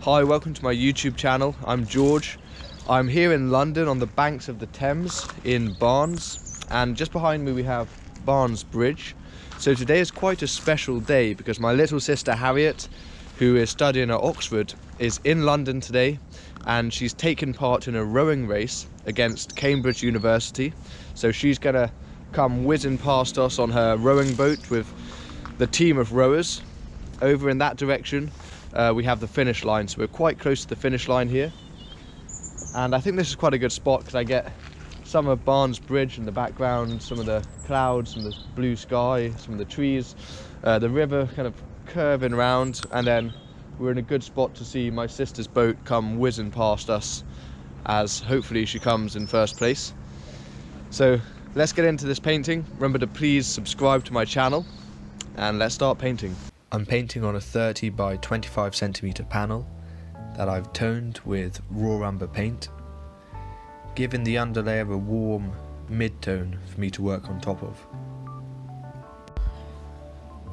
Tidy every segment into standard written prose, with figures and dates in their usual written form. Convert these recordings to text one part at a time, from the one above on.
Hi, welcome to my YouTube channel. I'm George. I'm here in London on the banks of the Thames in Barnes, and just behind me we have Barnes Bridge. So today is quite a special day because my little sister Harriet, who is studying at Oxford, is in London today, and she's taken part in a rowing race against Cambridge University. So she's gonna come whizzing past us on her rowing boat with the team of rowers. Over in that direction we have the finish line, so we're quite close to the finish line here, and I think this is quite a good spot because I get some of Barnes Bridge in the background, some of the clouds, some of the blue sky, some of the trees, the river kind of curving around, and then we're in a good spot to see my sister's boat come whizzing past us, as hopefully she comes in first place. So let's get into this painting. Remember to please subscribe to my channel, and let's start painting. I'm painting on a 30 by 25 centimeter panel that I've toned with raw umber paint, giving the underlayer a warm mid-tone for me to work on top of.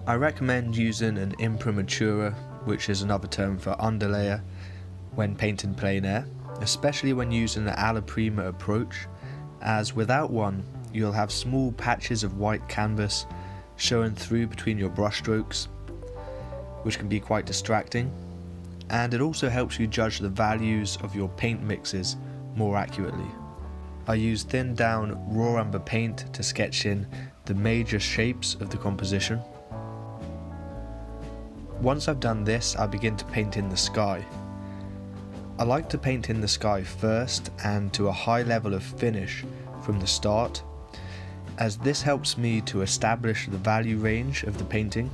I recommend using an imprimatura, which is another term for underlayer, when painting plein air, especially when using an alla prima approach, as without one you'll have small patches of white canvas showing through between your brush strokes, which can be quite distracting, and it also helps you judge the values of your paint mixes more accurately. I use thinned down raw umber paint to sketch in the major shapes of the composition. Once I've done this, I begin to paint in the sky. I like to paint in the sky first and to a high level of finish from the start, as this helps me to establish the value range of the painting,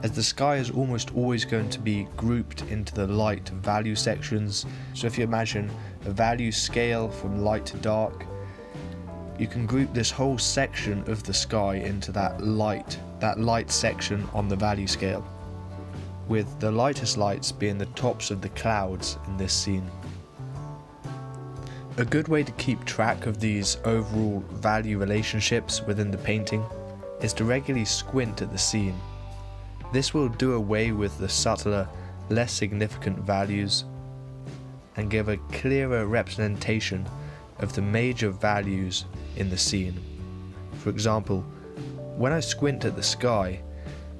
as the sky is almost always going to be grouped into the light value sections. So if you imagine a value scale from light to dark, you can group this whole section of the sky into that light section on the value scale, with the lightest lights being the tops of the clouds in this scene. A good way to keep track of these overall value relationships within the painting is to regularly squint at the scene. This will do away with the subtler, less significant values and give a clearer representation of the major values in the scene. For example, when I squint at the sky,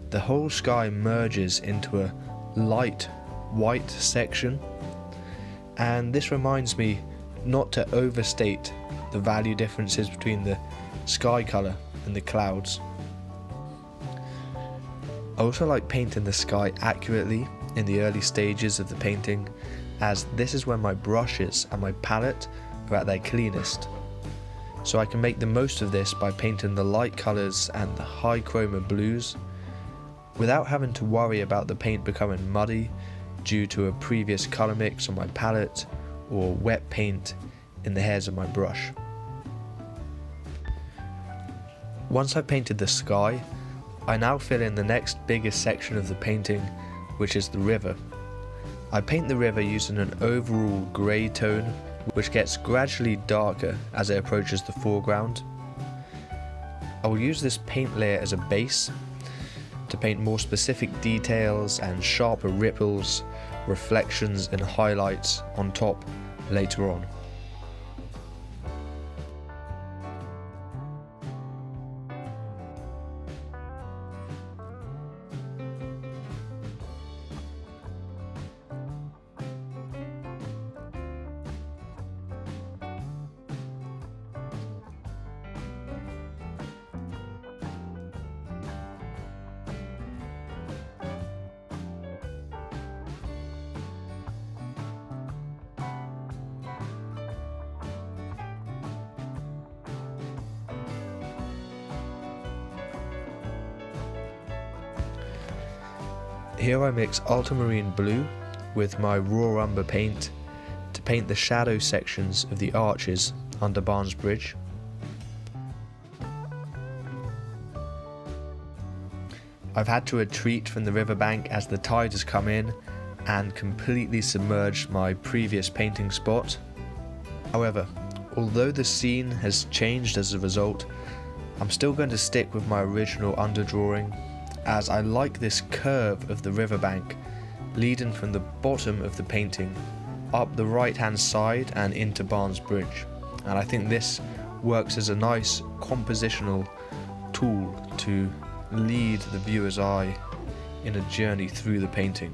the whole sky merges into a light white section, and this reminds me not to overstate the value differences between the sky colour and the clouds. I also like painting the sky accurately in the early stages of the painting, as this is when my brushes and my palette are at their cleanest. So I can make the most of this by painting the light colours and the high chroma blues without having to worry about the paint becoming muddy due to a previous colour mix on my palette or wet paint in the hairs of my brush. Once I've painted the sky, I now fill in the next biggest section of the painting, which is the river. I paint the river using an overall grey tone, which gets gradually darker as it approaches the foreground. I will use this paint layer as a base to paint more specific details and sharper ripples, reflections and highlights on top later on. Here I mix ultramarine blue with my raw umber paint to paint the shadow sections of the arches under Barnes Bridge. I've had to retreat from the riverbank as the tide has come in and completely submerged my previous painting spot. However, although the scene has changed as a result, I'm still going to stick with my original underdrawing, as I like this curve of the riverbank leading from the bottom of the painting up the right hand side and into Barnes Bridge. And I think this works as a nice compositional tool to lead the viewer's eye in a journey through the painting.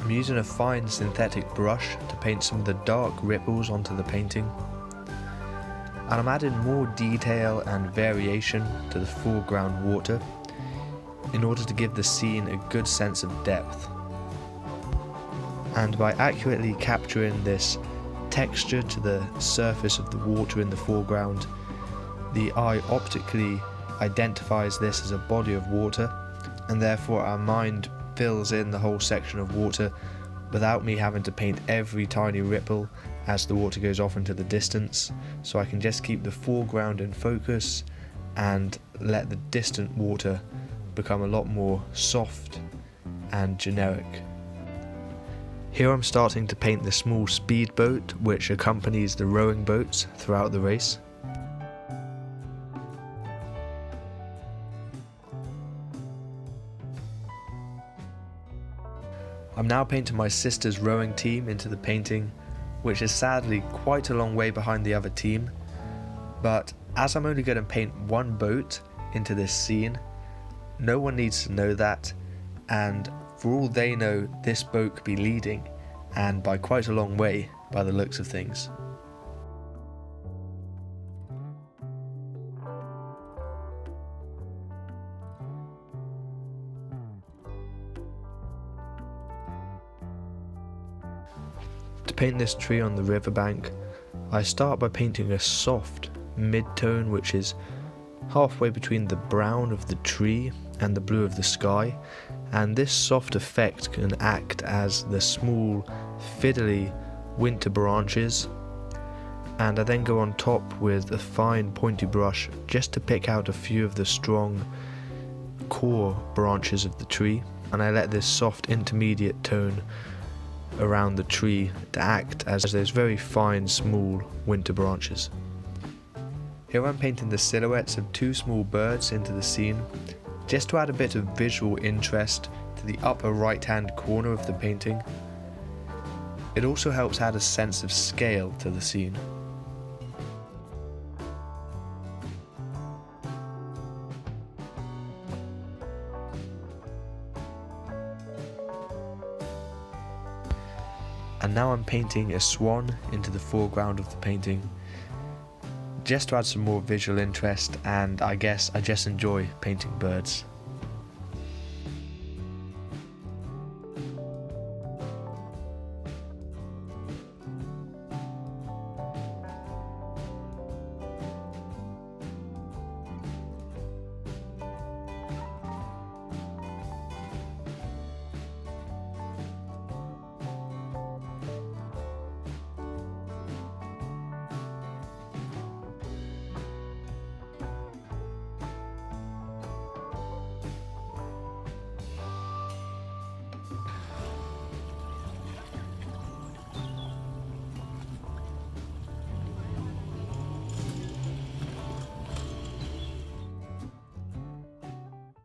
I'm using a fine synthetic brush to paint some of the dark ripples onto the painting, and I'm adding more detail and variation to the foreground water in order to give the scene a good sense of depth. And by accurately capturing this texture to the surface of the water in the foreground, the eye optically identifies this as a body of water, and therefore our mind fills in the whole section of water without me having to paint every tiny ripple as the water goes off into the distance. So I can just keep the foreground in focus and let the distant water become a lot more soft and generic. Here I'm starting to paint the small speedboat which accompanies the rowing boats throughout the race. I'm now painting my sister's rowing team into the painting, which is sadly quite a long way behind the other team, but as I'm only going to paint one boat into this scene, no one needs to know that, and for all they know this boat could be leading, and by quite a long way by the looks of things. To paint this tree on the riverbank, I start by painting a soft mid-tone which is halfway between the brown of the tree and the blue of the sky, and this soft effect can act as the small fiddly winter branches, and I then go on top with a fine pointy brush just to pick out a few of the strong core branches of the tree, and I let this soft intermediate tone around the tree to act as those very fine small winter branches. Here I'm painting the silhouettes of two small birds into the scene, just to add a bit of visual interest to the upper right hand corner of the painting. It also helps add a sense of scale to the scene. And now I'm painting a swan into the foreground of the painting, just to add some more visual interest, and I guess I just enjoy painting birds.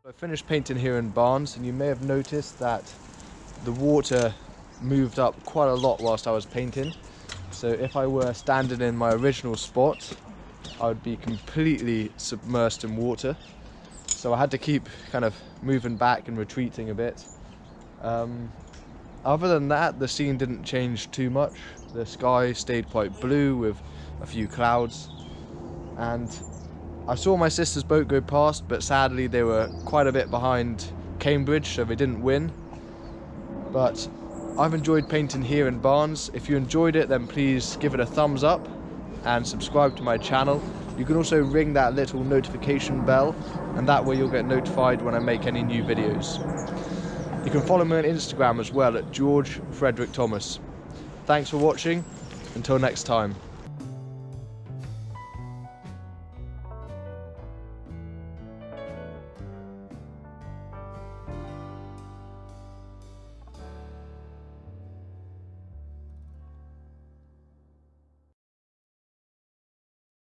I finished painting here in Barnes, and you may have noticed that the water moved up quite a lot whilst I was painting. So if I were standing in my original spot, I would be completely submersed in water. So I had to keep kind of moving back and retreating a bit. Other than that, the scene didn't change too much. The sky stayed quite blue with a few clouds, and I saw my sister's boat go past, but sadly they were quite a bit behind Cambridge, so they didn't win. But I've enjoyed painting here in Barnes. If you enjoyed it, then please give it a thumbs up and subscribe to my channel. You can also ring that little notification bell, and that way you'll get notified when I make any new videos. You can follow me on Instagram as well at George Frederick Thomas. Thanks for watching. Until next time.